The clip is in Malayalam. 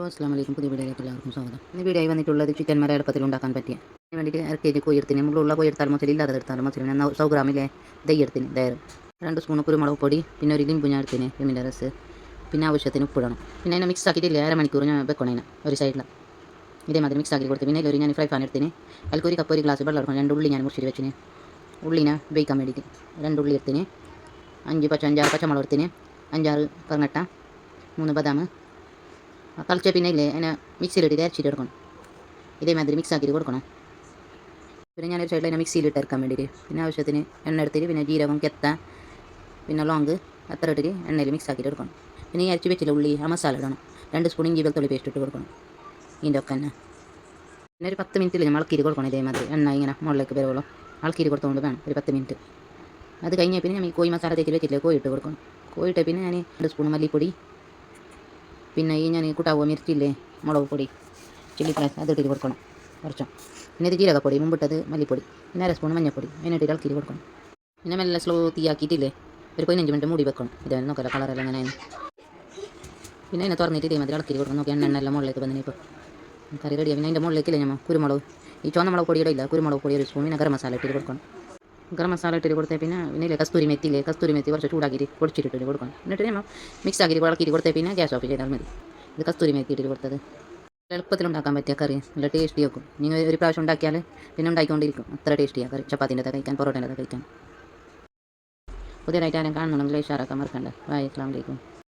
അസ്സലാമു അലൈക്കും. പുതിയ വീഡിയോയിലേക്ക് എല്ലാവർക്കും സ്വാഗതം. ഇന്ന് വീഡിയോ വന്നിട്ടുള്ളത് ചിക്കൻ മര എളുപ്പത്തിൽ ഉണ്ടാക്കാൻ പറ്റിയ അതിന് വേണ്ടിയിട്ട് 1 kg കോഴിയെടുത്തിന് നമ്മളുള്ള കോഴിയെടുത്താൽ മൊത്തം എടുത്താലും മൊത്തം 100 ഗ്രാമിലെ ദയ്യെടുത്തിന് ദയർ 2 സ്പൂൺ കുരുമുളക് പൊടി, പിന്നെ ഒരു ലിംബു ഞാൻ എടുത്തിന് ലിമിൻ്റെ രസ്, പിന്നെ ആവശ്യത്തിന് ഉപ്പിടണം. പിന്നെ അതിനെ മിക്സ് ആക്കിയിട്ടില്ല, അരമണിക്കൂർ ഞാൻ വെക്കണം. അതിനെ ഒരു സൈഡിൽ ഇതേമാതിരി മിക്സ് ആക്കി കൊടുത്ത് പിന്നെ ഒരു ഞാൻ ഫ്രൈ പാൻ എടുത്തിന് അതിൽ ഒരു കപ്പ് 1 ഗ്ലാസ് വെള്ളം എടുക്കണം. 2 ഉള്ളി ഞാൻ മുറിച്ചിട്ട് വെച്ചിന് ഉള്ളിനെ വേവിക്കാൻ വേണ്ടിയിട്ട് 2 ഉള്ളി എടുത്തിന് 5 പച്ചമുളക് എടുത്തിന് 5-6 കറുങ്ങട്ട 3 ബദാം തളിച്ച പിന്നെ ഇല്ലേ അതിനെ മിക്സിയിലിട്ട് അരച്ചിട്ട് എടുക്കണം. ഇതേമാതിരി മിക്സ് ആക്കിയിട്ട് കൊടുക്കണം. പിന്നെ ഞാനൊരു സൈഡിൽ അതിനെ മിക്സിയിലിട്ട് ഇറക്കാൻ വേണ്ടിയിട്ട് പിന്നെ ആവശ്യത്തിന് എണ്ണ എടുത്തിട്ട് പിന്നെ ജീരകം കെത്ത പിന്നെ ലോങ്ക് അത്ര ഇട്ടിട്ട് എണ്ണയിൽ മിക്സ് ആക്കിയിട്ട് എടുക്കണം. പിന്നെ ഈ അരച്ച് വെച്ചില്ല ഉള്ളി ആ മസാല ഇടണം. 2 സ്പൂൺ ഇഞ്ചി വെളുത്തുള്ളി പേസ്റ്റ് ഇട്ട് കൊടുക്കണം. ഇതിൻ്റെ ഒക്കെ തന്നെ പിന്നെ ഒരു 10 മിനിറ്റിൽ നമ്മൾ ഇളക്കിയിട്ട് കൊടുക്കണം. ഇതേമാതിരി എണ്ണ ഇങ്ങനെ മുകളിലേക്ക് വരുവോളം ഇളക്കിയിട്ട് കൊടുത്തുകൊണ്ട് വേണം ഒരു 10 മിനിറ്റ്. അത് കഴിഞ്ഞാൽ പിന്നെ ഞാൻ ഈ കോഴി മസാല തേച്ചിട്ട് വെച്ചിട്ടില്ല, കോഴി ഇട്ട് കൊടുക്കണം. കോഴി ഇട്ട് പിന്നെ ഞാൻ 2 സ്പൂൺ മല്ലിപ്പൊടി, പിന്നെ ഈ ഞാൻ കുട്ടാവോ മിർച്ചില്ലേ മുളക് പൊടി ചില്ലി ഫ്ലേക്സ് അത് ഇട്ടിട്ട് കൊടുക്കണം കുറച്ചും. പിന്നെ ഇത് ജീരകപ്പൊടി മുമ്പിട്ടത് മല്ലിപ്പൊടി, പിന്നെ 1 സ്പൂൺ മഞ്ഞൾപ്പൊടി അതിനിട്ട് ഇളക്കിയിട്ട് കൊടുക്കണം. പിന്നെ മെല്ലെ സ്ലോ തീയാക്കിയിട്ടില്ലേ ഒരു 15 മിനിറ്റ് മൂടി വെക്കണം. ഇതായാലും നോക്കല കളറെല്ലാം അങ്ങനെ. പിന്നെ അതിനെ തുറന്നിട്ട് ഇതേമാതിരി ഇളക്കിയിട്ട് കൊടുക്കണം. നോക്കി എണ്ണ മുകളിലേക്ക് വന്നിന് ഇപ്പോൾ കറി റെഡിയാണ്. പിന്നെ അതിൻ്റെ മുകളിലേക്കില്ലേ നമ്മൾ കുരുമുളക് ഈ ചുവന്ന മുളക് പൊടിയുടെ ഇല്ല കുരുമുളക് പൊടി 1 സ്പൂൺ, പിന്നെ ഗരം മസാല ഇട്ടിട്ട് കൊടുക്കണം. ഗരം മസാല ഇട്ടിട്ട് കൊടുത്തേ പിന്നെ ഇല്ലേ കസ്തൂരി മെത്തി കുറച്ച് ചൂടാക്കിയിട്ട് പൊടിച്ചിട്ടിട്ട് കൊടുക്കണം. എന്നിട്ട് നമ്മൾ മിക്സ് ആക്കിയിട്ട് ഇളക്കിയിട്ട് കൊടുത്തേ പിന്നെ ഗ്യാസ് ഓഫ് ചെയ്താൽ മതി. ഇത് കസ്തൂരി മെത്തി ഇട്ടിട്ട് കൊടുത്തത് എളുപ്പത്തിൽ ഉണ്ടാക്കാൻ പറ്റിയ കറി, നല്ല ടേസ്റ്റി വെക്കും. നിങ്ങൾ ഒരു പ്രാവശ്യം ഉണ്ടാക്കിയാൽ പിന്നെ ഉണ്ടാക്കിക്കൊണ്ടിരിക്കും. അത്ര ടേസ്റ്റിയാണ് കറി. ചപ്പാത്തിൻ്റെ കഴിക്കാൻ, പൊറോട്ടേൻ്റെ കഴിക്കാൻ. പുതിയതായിട്ട് ആരും കാണുന്നുണ്ടെങ്കിൽ ഷെയർ ആക്കാൻ മറക്കണ്ട. ബൈ, അസ്സലാമു അലൈക്കും.